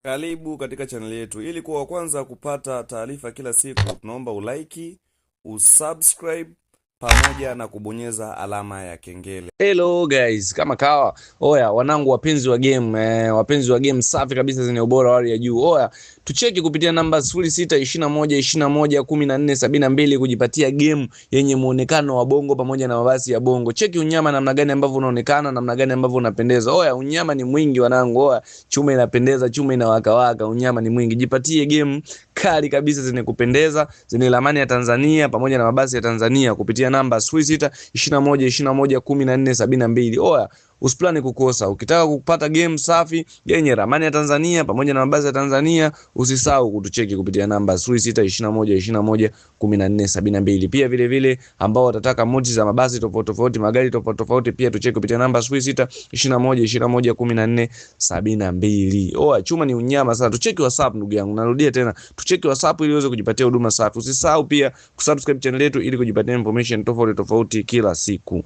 Karibu katika channel yetu. Ili kuwa wa kwanza kupata taarifa kila siku, tunaomba ulike, usubscribe pamoja na kubonyeza alama ya kengele. Hello guys, kama kawa. Oya, wanangu wapenzi wa game, wapenzi wa game safi kabisa zenye ubora wa hali ya juu. Oya, tucheki kupitia namba 0621211472 kujipatia game yenye muonekano wa bongo pamoja na mavazi ya bongo. Cheki unyama namna gani ambavyo unaonekana, namna gani ambavyo unapendeza. Oya, unyama ni mwingi wanangu. Oya, chuma inapendeza, chuma inawaka waka, unyama ni mwingi. Jipatie game kali kabisa zenye kupendeza, zenye ramani ya Tanzania pamoja na mabasi ya Tanzania kupitia namba 0621211472. Oya, usiplani kukosa. Ukitaka kupata game safi yenye ramani ya Tanzania pamoja na mabasi ya Tanzania, usisahau kutucheki kupitia namba 0621211472. Pia vile vile ambao watataka modi za mabasi tofauti tofauti, magari tofauti tofauti, pia tucheki kupitia namba 0621211472. Oya, chuma ni unyama sana. Tucheki WhatsApp ndugu yangu. Narudia tena, tucheki WhatsApp ili uweze kujipatia huduma safi. Usisahau pia kusubscribe channel yetu ili kujipatia information tofauti tofauti kila siku.